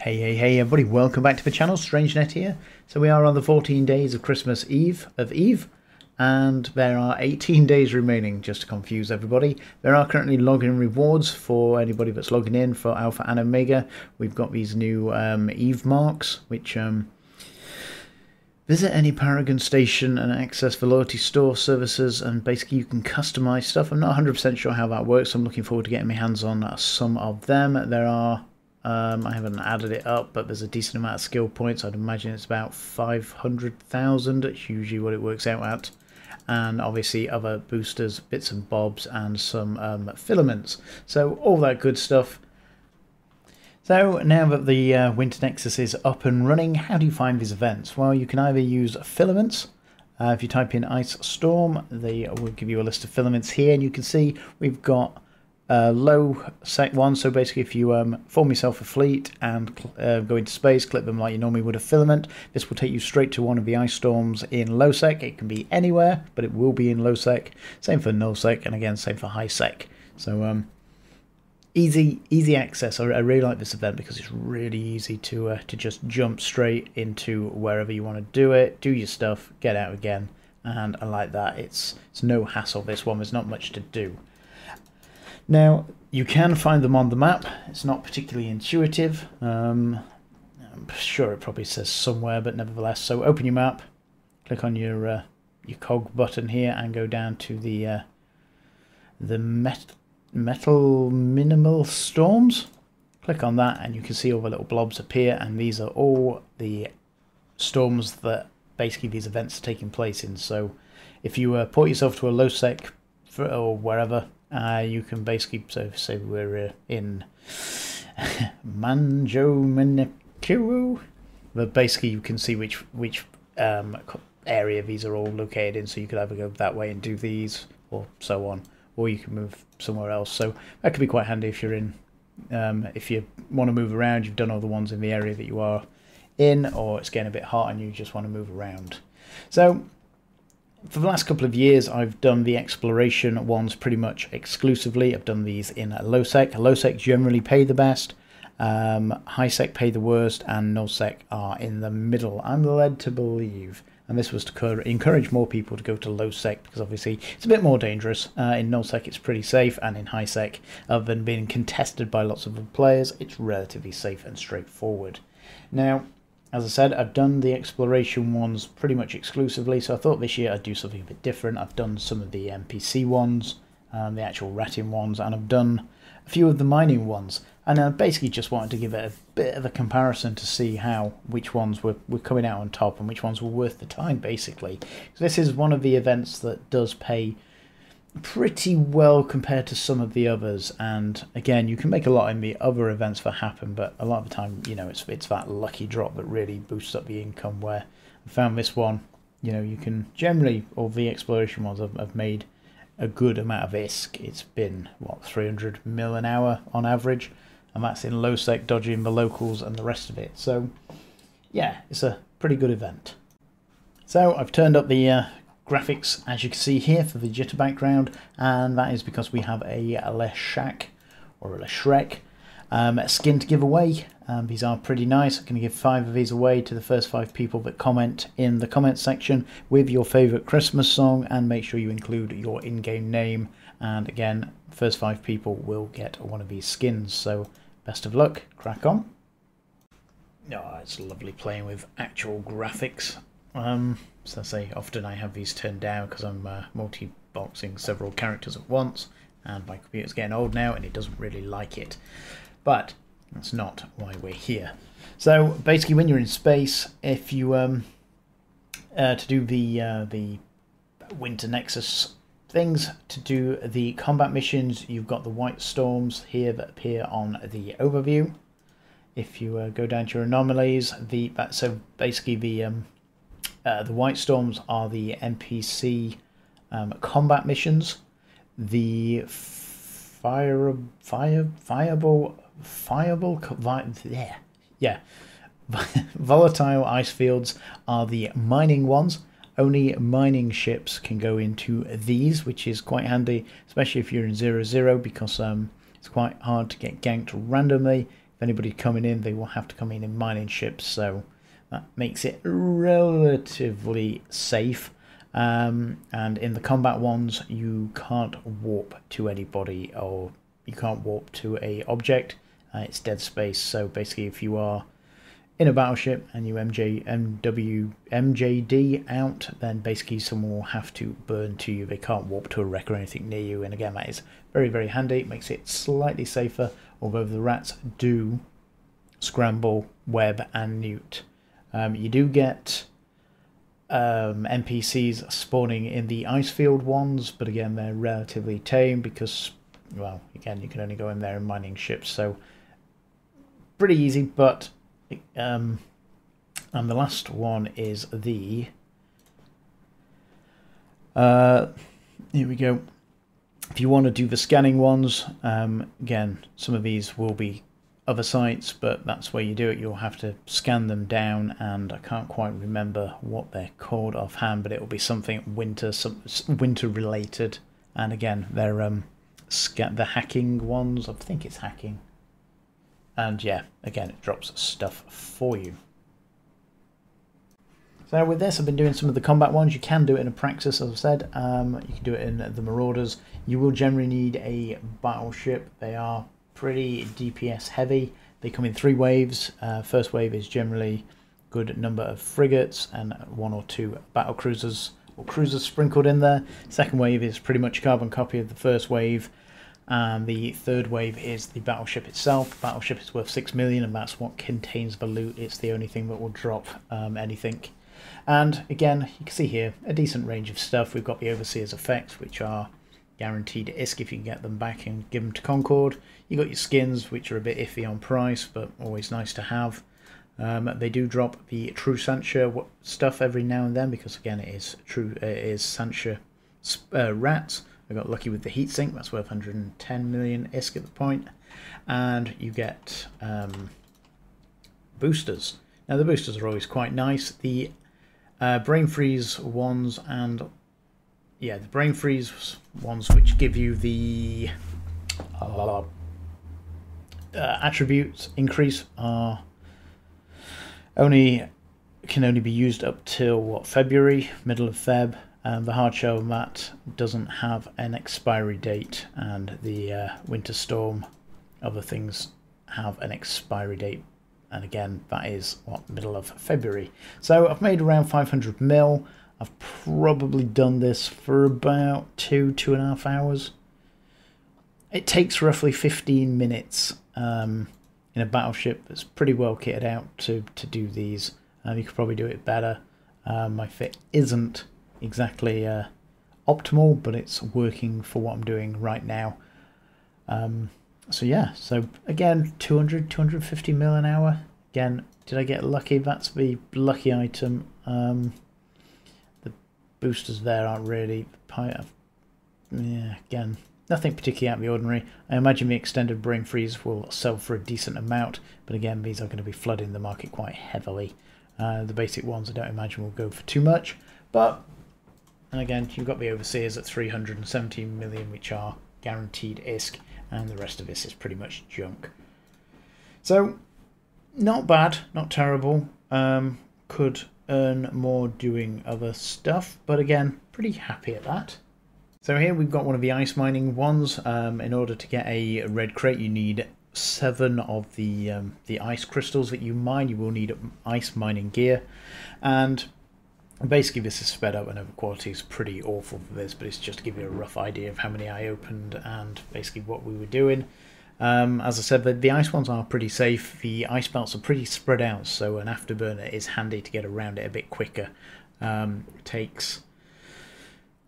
Hey everybody, welcome back to the channel. StrangeNet here. So we are on the 14 days of Christmas Eve, and there are 18 days remaining, just to confuse everybody. There are currently login rewards for anybody that's logging in for Alpha and Omega. We've got these new Eve marks, which visit any Paragon station and access the loyalty store services, and basically you can customize stuff. I'm not 100% sure how that works. I'm looking forward to getting my hands on some of them. There are I haven't added it up, but there's a decent amount of skill points. I'd imagine it's about 500,000. It's usually what it works out at. And obviously other boosters, bits and bobs, and some filaments. So all that good stuff. So now that the Winter Nexus is up and running, how do you find these events? Well, you can either use filaments. If you type in Ice Storm, they will give you a list of filaments here, and you can see we've got low sec one. So basically if you form yourself a fleet and go into space, click them like you normally would a filament, this will take you straight to one of the ice storms in low sec. It can be anywhere, but it will be in low sec. Same for null sec, and again same for high sec. So easy access. I really like this event because it's really easy to just jump straight into wherever you want to do it, do your stuff, get out again, and I like that. It's no hassle, this one. There's not much to do. Now, you can find them on the map. It's not particularly intuitive. I'm sure it probably says somewhere, but nevertheless. So open your map, click on your cog button here, and go down to the metal minimal storms. Click on that, and you can see all the little blobs appear, and these are all the storms that basically these events are taking place in. So if you port yourself to a low sec or wherever, you can basically, so say we're in Manjo, but basically you can see which area these are all located in, so you could either go that way and do these, or so on, or you can move somewhere else. So that could be quite handy if you're in, if you want to move around, you've done all the ones in the area that you are in, or it's getting a bit hot and you just want to move around. So for the last couple of years, I've done the exploration ones pretty much exclusively. I've done these in low sec. Low sec generally pay the best, high sec pay the worst, and null sec are in the middle, I'm led to believe. And this was to encourage more people to go to low sec, because obviously it's a bit more dangerous. In null sec it's pretty safe, and in high sec, other than being contested by lots of other players, it's relatively safe and straightforward. Now, as I said, I've done the exploration ones pretty much exclusively, so I thought this year I'd do something a bit different. I've done some of the NPC ones, the actual ratting ones, and I've done a few of the mining ones. And I basically just wanted to give it a bit of a comparison to see which ones were coming out on top and which ones were worth the time, basically. So this is one of the events that does pay pretty well compared to some of the others, and again you can make a lot in the other events that happen, but a lot of the time, you know, it's that lucky drop that really boosts up the income. Where I found this one, you know, you can generally, all the exploration ones have made a good amount of ISK. It's been what, 300 mil an hour on average, and that's in low sec, dodging the locals and the rest of it. So yeah, it's a pretty good event. So I've turned up the graphics, as you can see here, for the jitter background, and that is because we have a Leshak or a Leshrek skin to give away. These are pretty nice. I'm going to give 5 of these away to the first 5 people that comment in the comment section with your favourite Christmas song, and make sure you include your in-game name, and again, first 5 people will get one of these skins. So best of luck, crack on. Oh, it's lovely playing with actual graphics. So I say, often I have these turned down because I'm multi-boxing several characters at once, and my computer's getting old now and it doesn't really like it. But that's not why we're here. So basically, when you're in space, if you to do the Winter Nexus things, to do the combat missions, you've got the white storms here that appear on the overview. If you go down to your anomalies, so basically the white storms are the NPC combat missions. The volatile ice fields are the mining ones. Only mining ships can go into these, which is quite handy, especially if you're in 0-0, because it's quite hard to get ganked randomly. anybody coming in, they will have to come in mining ships, so that makes it relatively safe. And in the combat ones, you can't warp to anybody, or you can't warp to a object. It's dead space, so basically if you are in a battleship and you MJD out, then basically someone will have to burn to you. They can't warp to a wreck or anything near you, and again that is very, very handy. It makes it slightly safer, although the rats do scramble, web and newt. You do get NPCs spawning in the ice field ones, but again they're relatively tame because, well, again you can only go in there in mining ships, so pretty easy. But and the last one is the here we go. If you want to do the scanning ones, again some of these will be other sites, but that's where you do it. You'll have to scan them down, and I can't quite remember what they're called offhand, but it will be something winter, winter related. And again, they're the hacking ones. I think it's hacking. And yeah, again, it drops stuff for you. So with this, I've been doing some of the combat ones. You can do it in a Praxis, as I said. You can do it in the Marauders. You will generally need a battleship. They are pretty DPS heavy. They come in 3 waves. First wave is generally a good number of frigates and 1 or 2 battle cruisers or cruisers sprinkled in there. Second wave is pretty much a carbon copy of the first wave. And the third wave is the battleship itself. The battleship is worth 6 million, and that's what contains the loot. It's the only thing that will drop anything. And again, you can see here a decent range of stuff. We've got the Overseer's effects, which are guaranteed ISK if you can get them back and give them to Concord. You got your skins, which are a bit iffy on price, but always nice to have. They do drop the True Sancha stuff every now and then, because again it is Sancha rats. I got lucky with the heatsink, that's worth 110 million ISK at the point. And you get boosters. Now the boosters are always quite nice. The brain freeze ones, and yeah, the brain freeze ones, which give you the attributes increase, are can only be used up till what, February, middle of Feb. The hard shell mat doesn't have an expiry date, and the winter storm, other things have an expiry date, and again that is what, middle of February. So I've made around 500 mil. I've probably done this for about 2.5 hours. It takes roughly 15 minutes in a battleship that's pretty well kitted out to do these. You could probably do it better. My fit isn't exactly optimal, but it's working for what I'm doing right now. So yeah, so again, 250 mil an hour. Again, did I get lucky? That's the lucky item. The boosters there aren't really, yeah, again, nothing particularly out of the ordinary. I imagine the extended brain freeze will sell for a decent amount, but again, these are going to be flooding the market quite heavily. The basic ones I don't imagine will go for too much, but, and again, you've got the Overseers at 317 million, which are guaranteed ISK, and the rest of this is pretty much junk. So, not bad, not terrible. Could earn more doing other stuff, but again, pretty happy at that. So here we've got one of the ice mining ones. In order to get a red crate, you need 7 of the ice crystals that you mine. You will need ice mining gear, and basically this is sped up, and the quality is pretty awful for this, but it's just to give you a rough idea of how many I opened and basically what we were doing. As I said, the ice ones are pretty safe. The ice belts are pretty spread out, so an afterburner is handy to get around it a bit quicker. It takes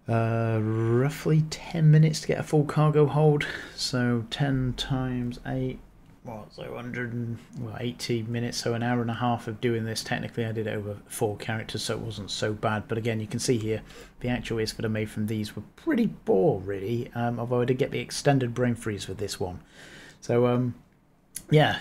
roughly 10 minutes to get a full cargo hold, so 10 times 8, well, so 180 minutes, so an hour and a half of doing this. Technically I did it over 4 characters, so it wasn't so bad, but again, you can see here the actual ISK that I made from these were pretty poor really, although I did get the extended brain freeze for this one. So yeah,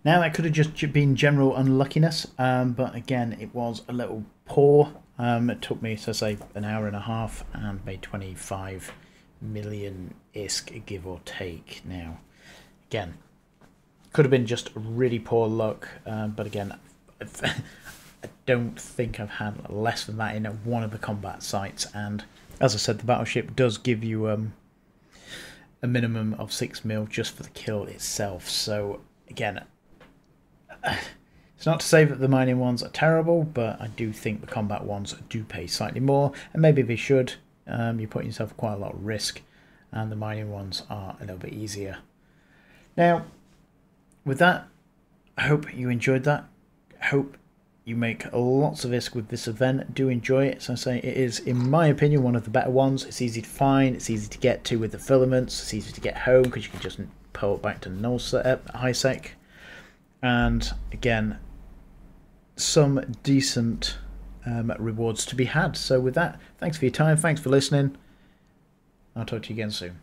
now that could have just been general unluckiness, but again it was a little poor. It took me, so say, an hour and a half and made 25 million ISK, give or take. Now, again, Could have been just really poor luck, but again, I don't think I've had less than that in one of the combat sites. And as I said, the battleship does give you a minimum of 6 mil just for the kill itself. So again, it's not to say that the mining ones are terrible, but I do think the combat ones do pay slightly more, and maybe they should. You're putting yourself at quite a lot of risk, and the mining ones are a little bit easier. Now, with that, I hope you enjoyed that. I hope you make lots of ISK with this event. Do enjoy it. So I say it is, in my opinion, one of the better ones. It's easy to find. It's easy to get to with the filaments. It's easy to get home because you can just pull it back to Null Sec. And again, some decent rewards to be had. So with that, thanks for your time. Thanks for listening. I'll talk to you again soon.